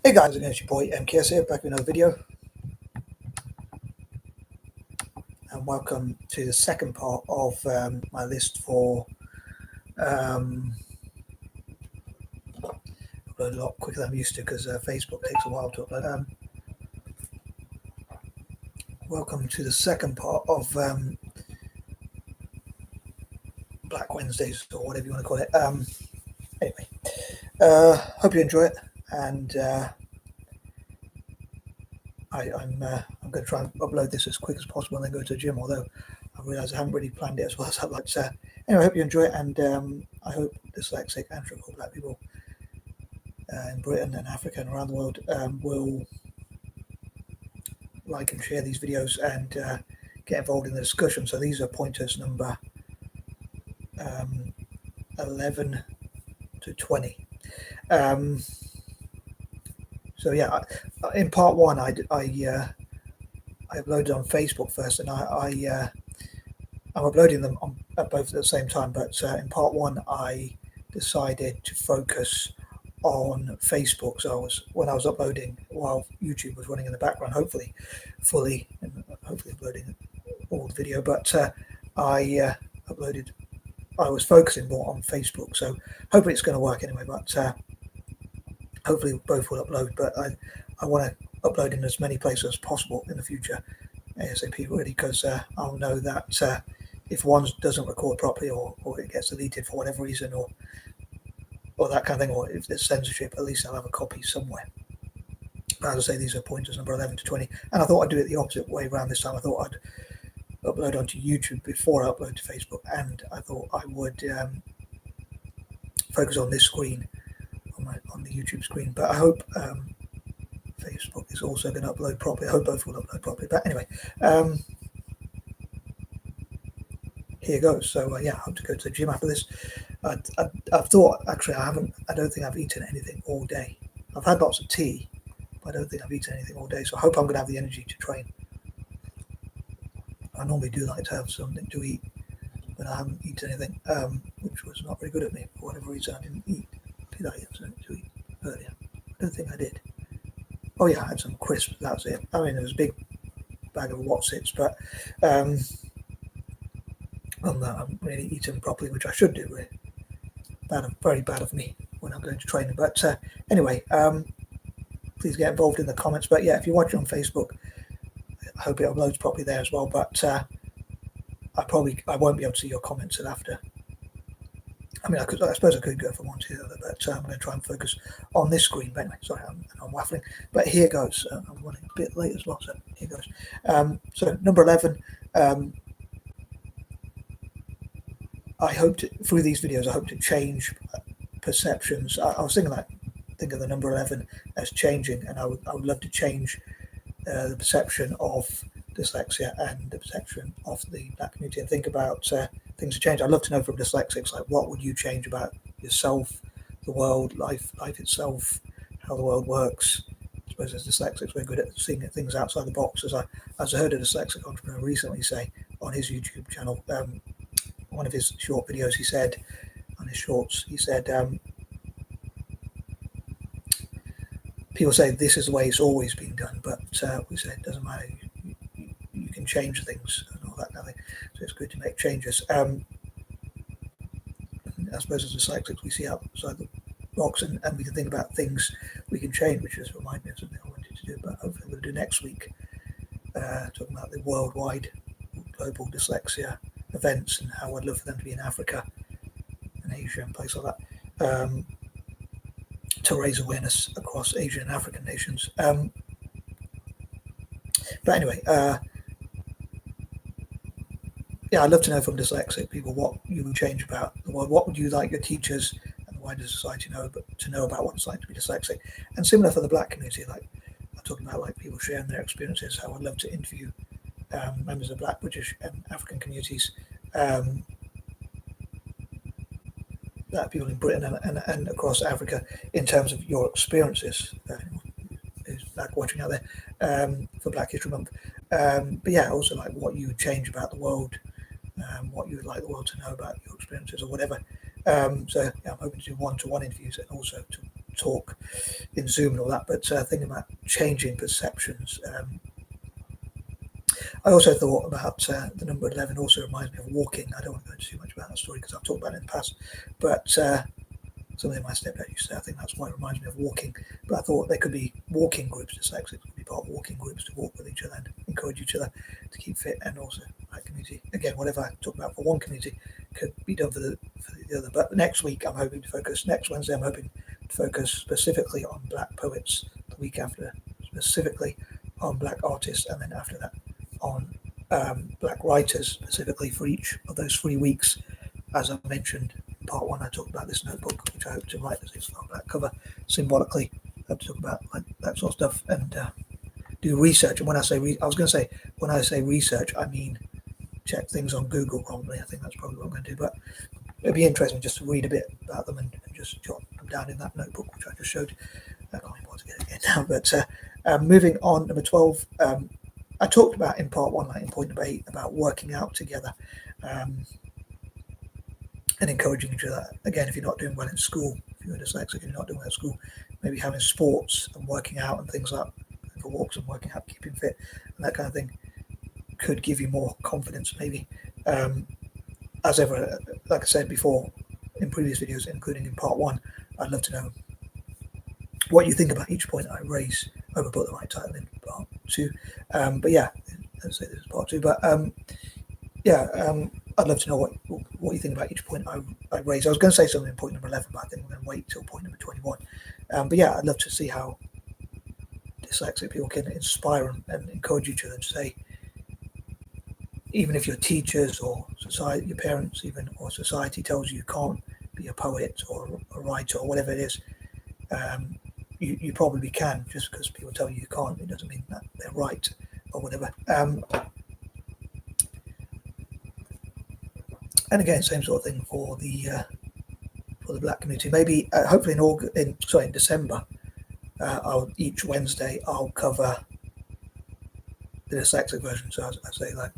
Hey guys, again, it's your boy M.K.S here, back with another video, and welcome to the second part of my list for upload a lot quicker than I'm used to because Facebook takes a while to upload. Welcome to the second part of Black Wednesdays, or whatever you want to call it. Anyway, hope you enjoy it, and I'm going to try and upload this as quick as possible and then go to the gym, although I realise I haven't really planned it as well as I'd like to. Anyway, I hope you enjoy it, and I hope dyslexic and triple black people in Britain and Africa and around the world will like and share these videos and get involved in the discussion. So these are pointers number 11 to 20. So yeah, in part one, I uploaded on Facebook first, and I'm uploading them on both at the same time. But in part one, I decided to focus on Facebook. So when I was uploading while YouTube was running in the background, hopefully fully, and hopefully uploading all the video. But I was focusing more on Facebook. So hopefully it's going to work anyway. But hopefully both will upload. But I want to upload in as many places as possible in the future, ASAP, really, because I'll know that if one doesn't record properly, or it gets deleted for whatever reason, or that kind of thing, or if there's censorship, at least I'll have a copy somewhere. As I say, these are pointers number 11 to 20, and I thought I'd do it the opposite way around this time. I thought I'd upload onto YouTube before I upload to Facebook, and I thought I would focus on this screen, on the YouTube screen. But I hope Facebook is also going to upload properly. I hope both will upload properly. But anyway, here goes. So yeah, I hope to go to the gym after this. I've thought, actually, I don't think I've eaten anything all day. I've had lots of tea, but I don't think I've eaten anything all day. So I hope I'm going to have the energy to train. I normally do like to have something to eat, but I haven't eaten anything, which was not very good of me. For whatever reason, I didn't eat. Did I have something to eat earlier? I don't think I did. Oh yeah, I had some crisps. That was it. I mean, it was a big bag of Whatsits, but I'm not really eating properly, which I should do. Really very bad of me when I'm going to training. But anyway, please get involved in the comments. But yeah, if you're watching on Facebook, I hope it uploads properly there as well. But I won't be able to see your comments till after. I mean, I suppose I could go from one to the other, but I'm going to try and focus on this screen. But anyway, sorry, I'm waffling. But here goes. I'm running a bit late as well, so here goes. So number 11. I hope to, through these videos, I hope to change perceptions. I was thinking think of the number 11 as changing, and I would love to change the perception of dyslexia and the perception of the black community, and think about things to change. I'd love to know from dyslexics, like, what would you change about yourself, the world, life itself, how the world works. I suppose as dyslexics, we're good at seeing things outside the box. As I heard a dyslexic entrepreneur recently say on his YouTube channel, one of his short videos, he said, on his shorts, he said, people say this is the way it's always been done, but we say it doesn't matter. You can change things and all that kind of thing. So it's good to make changes. I suppose as dyslexics, we see outside the box, and we can think about things we can change, which just reminded me of something I wanted to do, but hopefully I'm going to do next week, talking about the worldwide global dyslexia events and how I'd love for them to be in Africa and Asia and places like that, to raise awareness across Asian and African nations. But anyway, yeah, I'd love to know from dyslexic people what you would change about the world. What would you like your teachers and the wider society to know about what it's like to be dyslexic? And similar for the black community, like I'm talking about, like people sharing their experiences. How I'd love to interview members of Black, British, and African communities, people in Britain and across Africa, in terms of your experiences. Who's Black watching out there for Black History Month? But yeah, also like what you would change about the world, what you would like the world to know about your experiences or whatever. So yeah, I'm hoping to do one-to-one interviews, and also to talk in Zoom and all that, but thinking about changing perceptions. I also thought about the number 11 also reminds me of walking. I don't want to go into too much about that story because I've talked about it in the past, but something my stepdad used to say, I think that's why it reminds me of walking. But I thought there could be walking groups, dyslexics could be part of walking groups to walk with each other and encourage each other to keep fit, and also that community. Again, whatever I talk about for one community could be done for the other. But next week, I'm hoping to focus, next Wednesday, I'm hoping to focus specifically on black poets, the week after, specifically on black artists, and then after that, on black writers, specifically for each of those 3 weeks. As I mentioned in part 1, I talked about this notebook, which I hope to write as it's got a black cover, symbolically. I hope to talk about like that sort of stuff and do research. And when I say when I say research, I mean check things on Google. Probably, I think that's probably what I'm going to do. But it'd be interesting just to read a bit about them and just jot them down in that notebook, which I just showed. I can't remember what to get it again now. But moving on, number 12. I talked about in part 1, like in point number 8, about working out together. And encouraging each other. Again, if you're not doing well in school, if you're dyslexic and you're not doing well at school, maybe having sports and working out and things like that, for walks and working out, keeping fit, and that kind of thing could give you more confidence, maybe. As ever, like I said before in previous videos, including in part 1, I'd love to know what you think about each point I raise. I hope I put the right title in part 2. But yeah, let's say this is part 2. But I'd love to know what you think about each point I raise. I was going to say something in point number 11, but I think we're going to wait till point number 21. But yeah, I'd love to see how dyslexic people can inspire and encourage each other to say, even if your teachers or society, your parents even, or society tells you can't be a poet or a writer or whatever it is, you probably can. Just because people tell you can't, it doesn't mean that they're right or whatever. And again, same sort of thing for the black community. Maybe hopefully in December, each Wednesday I'll cover the dyslexic version. So I say like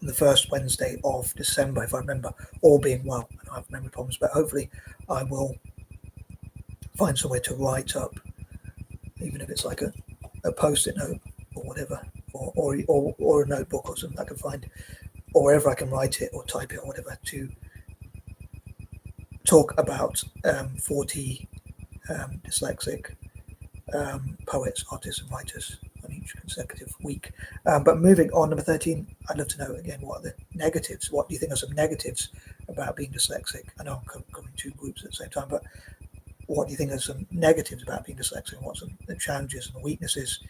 the first Wednesday of December, if I remember, all being well. I don't have memory problems, but hopefully I will find somewhere to write up, even if it's like a post-it note or whatever, or a notebook or something I can find, or wherever I can write it or type it or whatever, to talk about 40 dyslexic poets, artists and writers on each consecutive week. But moving on, number 13, I'd love to know again what are the negatives. What do you think are some negatives about being dyslexic? I know I'm covering 2 groups at the same time, but what do you think are some negatives about being dyslexic? And what's the challenges and the weaknesses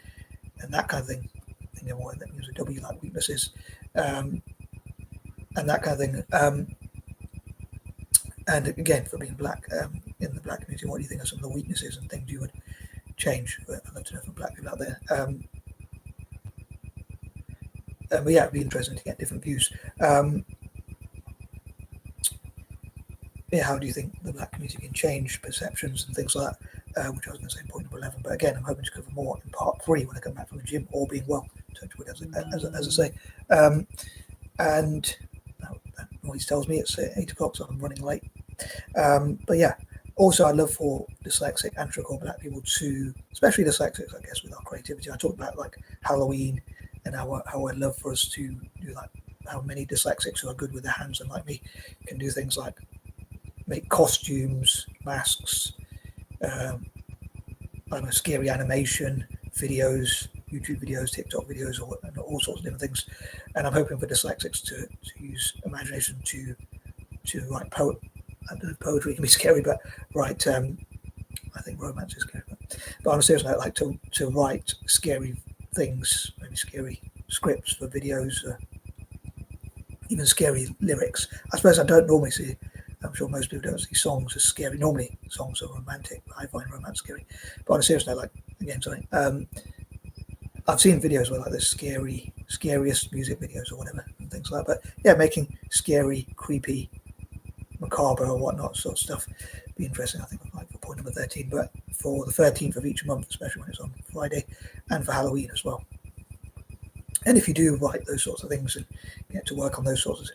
and that kind of thing? I think more that means a W, like weaknesses. And that kind of thing. And again, for being black in the black community, what do you think are some of the weaknesses and things you would change? I'd love to know from black people out there. But yeah, it'd be interesting to get different views. Yeah, how do you think the black community can change perceptions and things like that? Which I was going to say in point number 11. But again, I'm hoping to cover more in part 3 when I come back from the gym, all being well. Touch wood, as I say. And that noise tells me it's 8 o'clock, so I'm running late. But yeah, also I'd love for dyslexic and trichomotor black people to, especially dyslexics, I guess, with our creativity. I talked about like Halloween and how I'd love for us to do like how many dyslexics who are good with their hands and like me can do things like make costumes, masks, I don't know, scary animation videos, YouTube videos, TikTok videos, and all sorts of different things. And I'm hoping for dyslexics to use imagination to write poetry can be scary, but write I think romance is scary. But on a serious note, like to write scary things, maybe scary scripts for videos, even scary lyrics. I suppose I don't normally see. I'm sure most people don't see songs as scary. Normally, songs are romantic. I find romance scary. But on a serious note, like again, sorry, I've seen videos where like there's scariest music videos or whatever and things like that. But yeah, making scary, creepy, macabre or whatnot sort of stuff be interesting. I think like for point number 13, but for the 13th of each month, especially when it's on Friday, and for Halloween as well. And if you do write those sorts of things and get to work on those sorts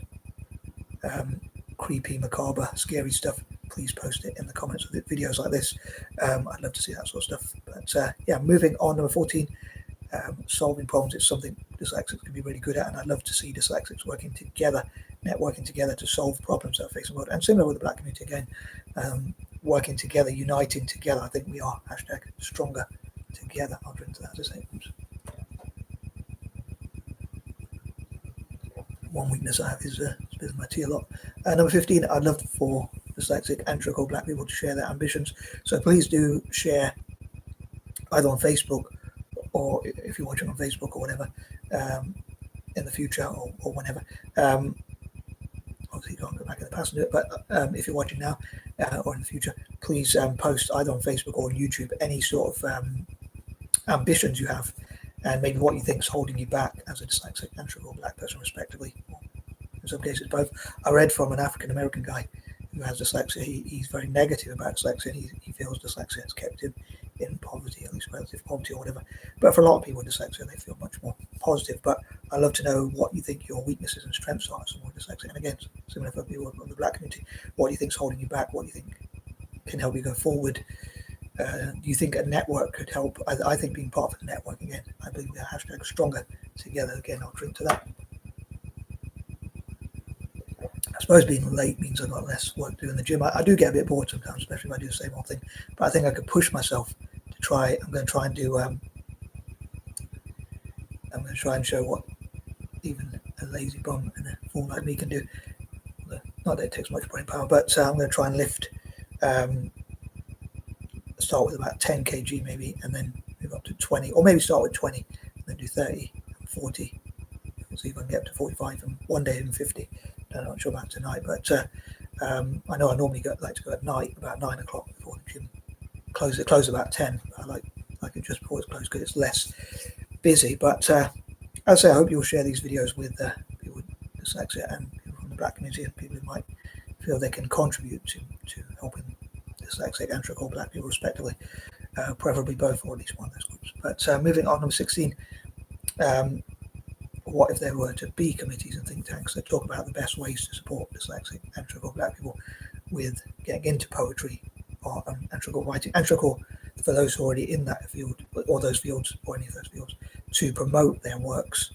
of creepy, macabre, scary stuff, please post it in the comments of the videos like this. I'd love to see that sort of stuff. But yeah, moving on, number 14, solving problems is something dyslexics can be really good at, and I'd love to see dyslexics working together, networking together to solve problems that are facing the world. And similar with the Black community again, working together, uniting together. I think we are #stronger together. I'll drink to that as I say. Oops. One weakness I have is spilling my tea a lot. Number 15, I'd love for dyslexic and trickle Black people to share their ambitions. So please do share either on Facebook, or if you're watching on Facebook or whatever, in the future or whenever. Obviously, you can't go back in the past and do it, but if you're watching now or in the future, please post either on Facebook or on YouTube any sort of ambitions you have, and maybe what you think is holding you back as a dyslexic and trickle Black person, respectively. Or in some cases, both. I read from an African American guy who has dyslexia. He's very negative about dyslexia. He feels dyslexia has kept him in poverty, at least relative poverty or whatever. But for a lot of people with dyslexia, they feel much more positive. But I'd love to know what you think your weaknesses and strengths are as someone with dyslexia. And again, similar for people in the Black community, what do you think is holding you back? What do you think can help you go forward? Do you think a network could help? I think being part of the network, again, I believe we are #stronger together. Again, I'll drink to that. I suppose being late means I've got less work to do in the gym. I do get a bit bored sometimes, especially if I do the same old thing. But I think I could push myself to try. I'm going to try and do. I'm going to try and show what even a lazy bum and a fool like me can do. Not that it takes much brain power, but I'm going to try and lift. Start with about 10 kg maybe, and then move up to 20, or maybe start with 20, and then do 30, 40. See if I can get up to 45, and one day even 50. I'm not sure about tonight, but I know I normally like to go at night about 9 o'clock before the gym closes. It closes about 10. I like it just before it's closed because it's less busy. But as I say, I hope you'll share these videos with people with dyslexia and people from the Black community and people who might feel they can contribute to helping dyslexic and trickle Black people respectively, preferably both or at least one of those groups. But moving on, number 16, what if there were to be committees and think tanks that talk about the best ways to support dyslexic and trickle Black people with getting into poetry and trickle writing, and trickle for those who are already in that field or those fields or any of those fields to promote their works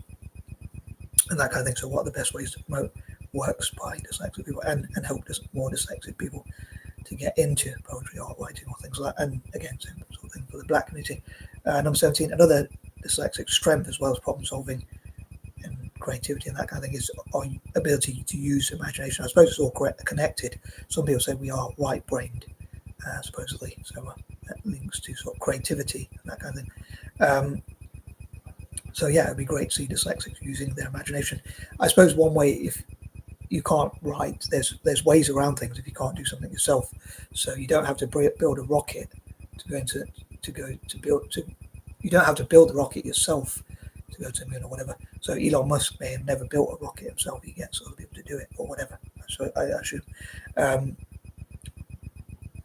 and that kind of thing. So what are the best ways to promote works by dyslexic people and help more dyslexic people to get into poetry, art, writing, or things like that. And again, same sort of thing for the Black community. Number 17, another dyslexic strength as well as problem solving and creativity and that kind of thing is our ability to use imagination. I suppose it's all connected. Some people say we are right-brained, supposedly, so that links to sort of creativity and that kind of thing. So yeah, it'd be great to see dyslexics using their imagination. I suppose one way, if you can't write, there's ways around things if you can't do something yourself. So you don't have to build a rocket you don't have to build the rocket yourself to go to the moon or whatever. So Elon Musk may have never built a rocket himself. He gets other people to do it or whatever. So I assume.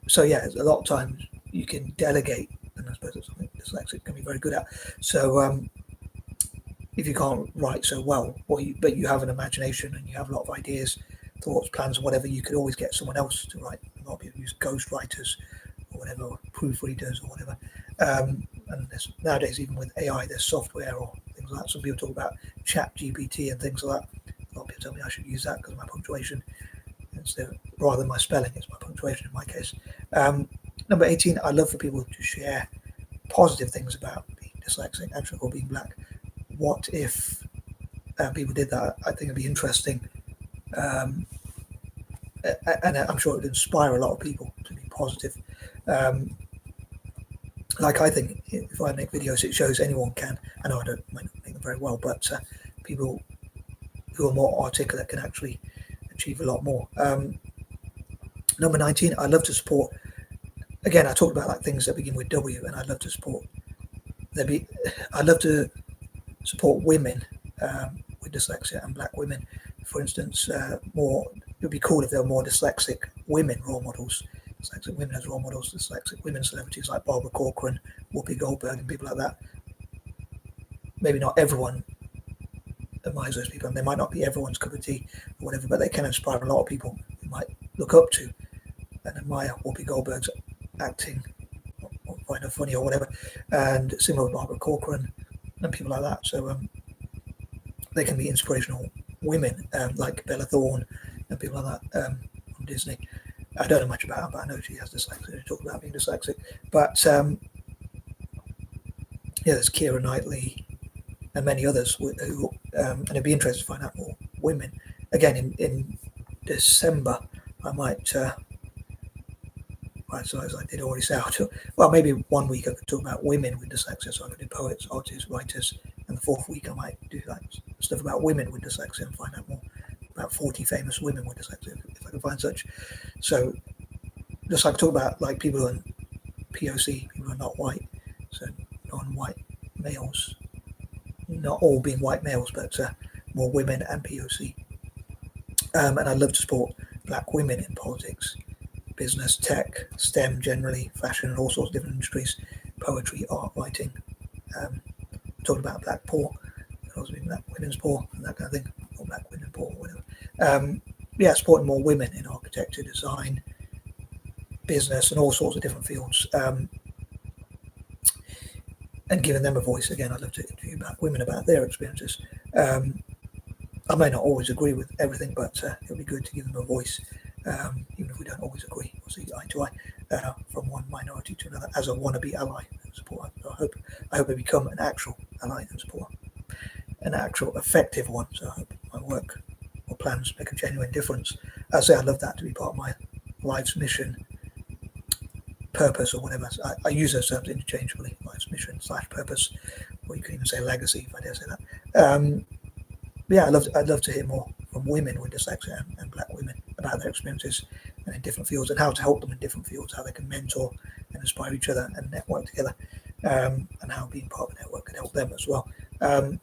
So yeah, a lot of times you can delegate, and I suppose that's something dyslexic can be very good at. So if you can't write so well, but you have an imagination and you have a lot of ideas, thoughts, plans, or whatever, you could always get someone else to write. A lot of people use ghost writers or whatever, or proofreaders or whatever. And nowadays, even with AI, there's software or things like that. Some people talk about ChatGPT and things like that. A lot of people tell me I should use that because of my punctuation. Rather than my spelling, it's my punctuation in my case. Number 18, I love for people to share positive things about being dyslexic and or being Black. What if people did that? I think it'd be interesting. And I'm sure it would inspire a lot of people to be positive. Like I think if I make videos, it shows anyone can. I know I might not make them very well, but people who are more articulate can actually achieve a lot more. Number 19, I'd love to support. Again, I talked about like things that begin with W, and I'd love to support. I'd love to support women with dyslexia and Black women, for instance. It would be cool if there were more dyslexic women role models. Dyslexic women as role models, dyslexic women celebrities like Barbara Corcoran, Whoopi Goldberg, and people like that. Maybe not everyone admires those people, and they might not be everyone's cup of tea or whatever, but they can inspire a lot of people who might look up to and admire Whoopi Goldberg's acting, or find her funny or whatever, and similar with Barbara Corcoran and people like that. So they can be inspirational women, like Bella Thorne and people like that on Disney. I don't know much about her, but I know she has dyslexia. She talked about being dyslexic. But there's Keira Knightley and many others who and it'd be interesting to find out more women. Again, in December, I might, so as I did already say, well, maybe 1 week I could talk about women with dyslexia, so I could do poets, artists, writers, and the 4th week I might do like stuff about women with dyslexia and find out more about 40 famous women with dyslexia, if I can find such. So just like I talk about like people who are POC, people who are not white, so non-white males, not all being white males, but more women and POC. And I'd love to support black women in politics, business, tech, STEM generally, fashion, and all sorts of different industries, poetry, art, writing. Talking about black poor, also black women's poor, and that kind of thing, or black women poor, or whatever. Supporting more women in architecture, design, business, and all sorts of different fields. And giving them a voice. Again, I'd love to interview black women about their experiences. I may not always agree with everything, but it'll be good to give them a voice, even if we don't always agree or see eye to eye, from one minority to another, as a wannabe ally and supporter. So I hope I become an actual ally and supporter, an actual effective one. So I hope my work or plans make a genuine difference. I say I'd love that to be part of my life's mission, purpose, or whatever. I use those terms interchangeably: life's mission / purpose, or you can even say legacy, if I dare say that. I'd love to hear more from women with dyslexia and black women about their experiences and in different fields, and how to help them in different fields, how they can mentor and inspire each other and network together, and how being part of a network can help them as well. And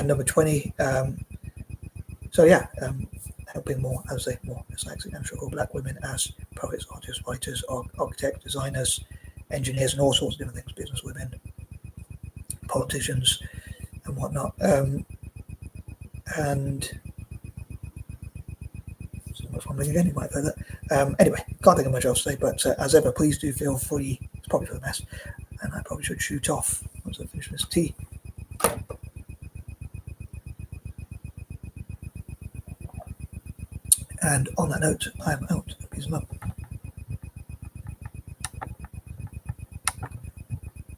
number 20, helping more, as I say, more dyslexic and struggle black women as poets, artists, writers, architects, designers, engineers, and all sorts of different things, business women, politicians, and whatnot. And so much fumbling again, you might have heard that. Anyway, can't think of much else to say, but as ever, please do feel free. It's probably for the best, and I probably should shoot off once I finish this tea. And on that note, I am out. Peace and love.